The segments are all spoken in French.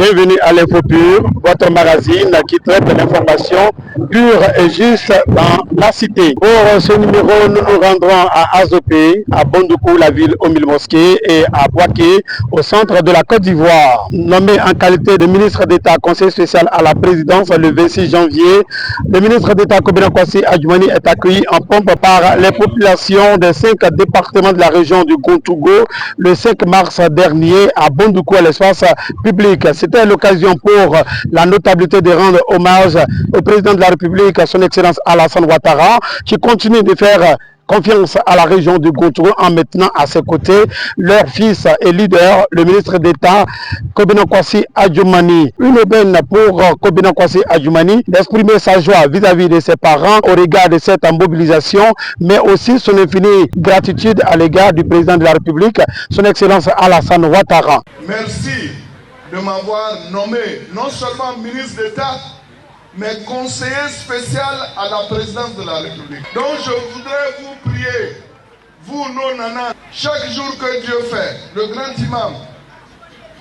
Bienvenue à l'Info Pure, votre magazine qui traite l'information pure et juste dans la cité. Pour ce numéro, nous nous rendrons à Azopé, à Bondoukou, la ville aux 1000 mosquées, et à Bouaké, au centre de la Côte d'Ivoire. Nommé en qualité de ministre d'État conseiller spécial à la présidence le 26 janvier, le ministre d'État Kobina Kwasi Adjoumani est accueilli en pompe par les populations des 5 départements de la région du Gontougo le 5 mars dernier à Bondoukou, à l'espace public. C'était l'occasion pour la notabilité de rendre hommage au président de la République, à son Excellence Alassane Ouattara, qui continue de faire confiance à la région du Gontougo en maintenant à ses côtés leur fils et leader, le ministre d'État Kobina Kwasi Adjoumani. Une aubaine pour Kobina Kwasi Adjoumani d'exprimer sa joie vis-à-vis de ses parents au regard de cette mobilisation, mais aussi son infinie gratitude à l'égard du président de la République, son Excellence Alassane Ouattara. Merci de m'avoir nommé non seulement ministre d'État, mais conseiller spécial à la présidence de la République. Donc je voudrais vous prier, vous nos nanas, chaque jour que Dieu fait, le grand imam,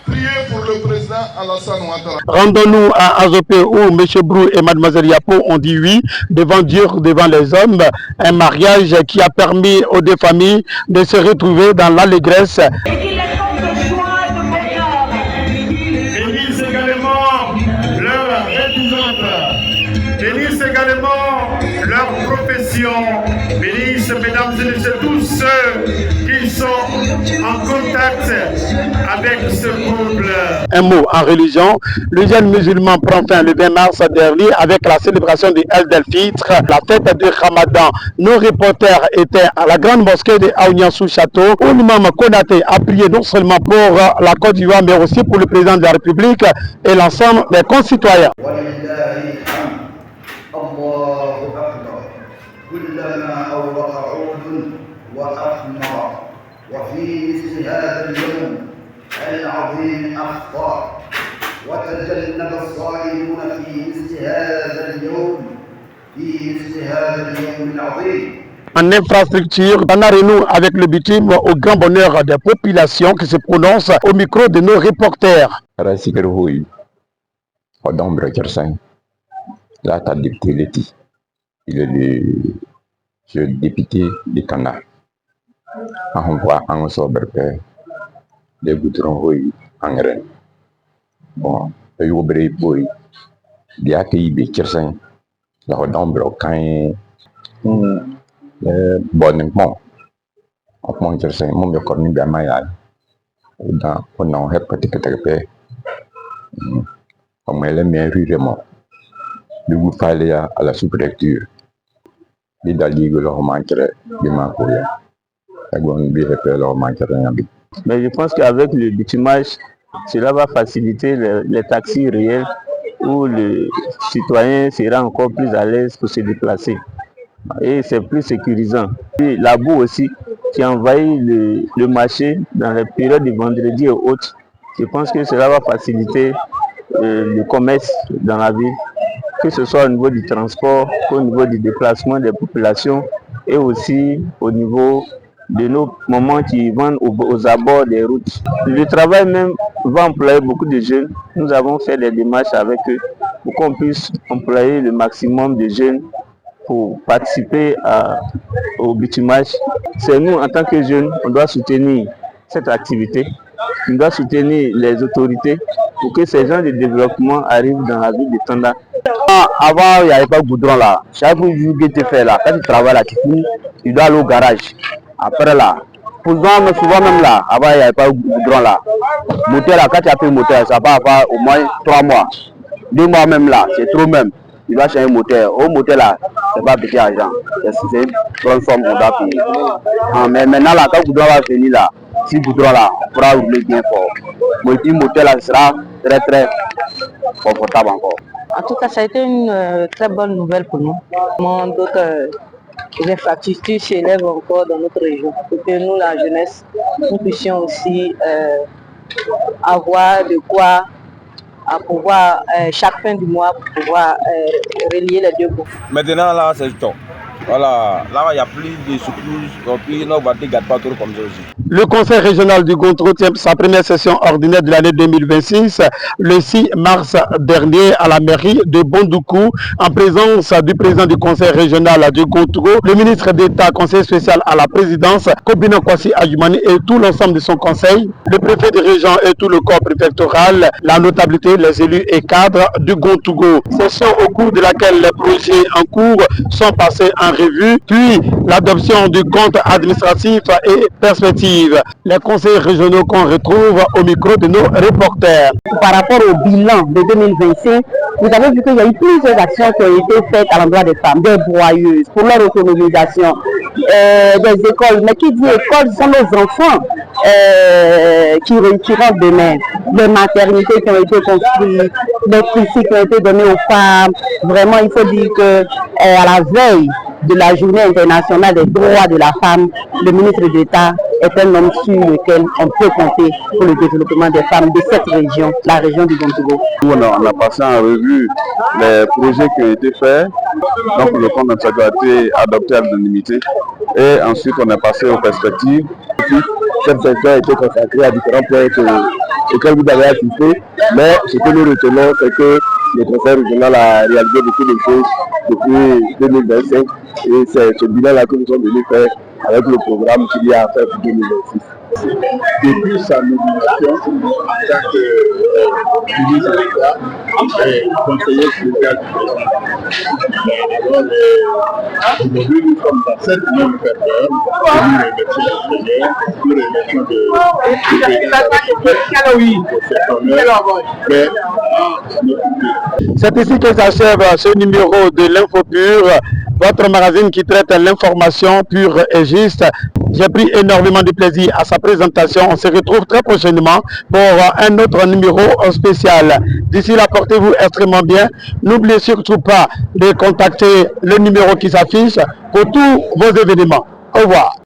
priez pour le président Alassane Ouattara. Rendons-nous à Azopé où M. Brou et Mlle Yapo ont dit oui devant Dieu, devant les hommes. Un mariage qui a permis aux deux familles de se retrouver dans l'allégresse. Bénisse également leur profession. Bénisse, mesdames et messieurs, tous ceux qui sont en contact avec ce couple. Un mot en religion. Le jeune musulman prend fin le 20 mars dernier avec la célébration du Eid el-Fitr, la fête du Ramadan. Nos reporters étaient à la grande mosquée de Aouniansou Château où l'imam Konaté a prié non seulement pour la Côte d'Ivoire mais aussi pour le président de la République et l'ensemble des concitoyens. الله أكبر كلما أورق عود وأثمر وفي مثل هذا اليوم العظيم أخطأ وتجنب الصائمون في مثل هذا اليوم العظيم. En infrastructure, nous avec le bitume au grand bonheur des populations qui se prononcent au micro de nos reporters. Là, tu as député Leti. Il est le député de Tanda. On voit en sobre les goudrons en grain. Bon, il y a des boys. Il y a des personnes qui ont d'ombre quand bon, on peut dire que mon bien connu bien mal. On a un petit peu comme elle est bien rurement. De vous parler à la sous-préfecture. Les daliers leur manqueraient de m'accueillir. Mais je pense qu'avec le bitumage, cela va faciliter les taxis réels où le citoyen sera encore plus à l'aise pour se déplacer. Et c'est plus sécurisant. Et la boue aussi qui envahit le marché dans les périodes de vendredi et autres, je pense que cela va faciliter le commerce dans la ville, que ce soit au niveau du transport, au niveau du déplacement des populations et aussi au niveau de nos mamans qui vendent aux abords des routes. Le travail même va employer beaucoup de jeunes. Nous avons fait des démarches avec eux pour qu'on puisse employer le maximum de jeunes pour participer au bitumage. C'est nous, en tant que jeunes, on doit soutenir cette activité. On doit soutenir les autorités pour que ces gens de développement arrivent dans la ville de Tanda. Avant, il n'y avait pas de goudron là. Chaque jour que tu fais là, quand tu travailles là, tu finis, tu dois aller au garage. Après là, souvent même là, avant il n'y avait pas de goudron là. Moteur là, quand tu as pris le moteur, ça va avoir au moins 3 mois. 2 mois même là, c'est trop même. Tu dois changer un moteur. Au moteur là, c'est pas petit argent. C'est une grande somme qu'on doit payer. Mais maintenant là, quand le goudron va venir là, si le goudron là, on pourra rouler bien fort. Le moteur là sera très très confortable encore. En tout cas, ça a été une très bonne nouvelle pour nous. D'autres infrastructures s'élèvent encore dans notre région pour que nous, la jeunesse, nous puissions aussi avoir de quoi à pouvoir chaque fin du mois pour pouvoir relier les deux bouts. Maintenant là, c'est le temps. Voilà, là il y a plus de secours, donc on va garde pas trop comme ça aussi. Le conseil régional du Gontro tient sa première session ordinaire de l'année 2026 le 6 mars dernier à la mairie de Bondoukou en présence du président du conseil régional du Gontro, le ministre d'État, conseiller spécial à la présidence, Kobina Kwasi Adjumani et tout l'ensemble de son conseil, le préfet de région et tout le corps préfectoral, la notabilité, les élus et cadres du Gontougo. Session au cours de laquelle les projets en cours sont passés en revue, puis l'adoption du compte administratif et perspective. Les conseils régionaux qu'on retrouve au micro de nos reporters. Par rapport au bilan de 2025, vous avez vu qu'il y a eu plusieurs actions qui ont été faites à l'endroit des femmes, des broyeuses, pour leur autonomisation, des écoles. Mais qui dit école, ce sont nos enfants qui rentrent demain. Des maternités qui ont été construites, des prisons qui ont été données aux femmes. Vraiment, il faut dire que à la veille de la journée internationale des droits de la femme, le ministre d'État est un homme sur lequel on peut compter pour le développement des femmes de cette région, la région du Gontougo. On a passé en revue les projets qui ont été faits, donc le compte a été adopté à l'unanimité et ensuite on est passé aux perspectives. Cette session a été consacrée à différents points auxquels vous avez assisté, mais ce que nous retenons, c'est que le conseil régional a réalisé beaucoup de choses depuis 2025 et c'est ce bilan-là que nous sommes venus faire avec le programme qu'il y a à faire pour 2026. Depuis sa nomination en tant que ministre d'État et conseiller spécial du président. Alors, aujourd'hui, nous sommes dans cette même ferveur. Nous remercions le Seigneur, nous remercions le président C'est ici que s'achève ce numéro de l'Info Pure, votre magazine qui traite l'information pure et juste. J'ai pris énormément de plaisir à sa présentation. On se retrouve très prochainement pour un autre numéro spécial. D'ici là, portez-vous extrêmement bien. N'oubliez surtout pas de contacter le numéro qui s'affiche pour tous vos événements. Au revoir.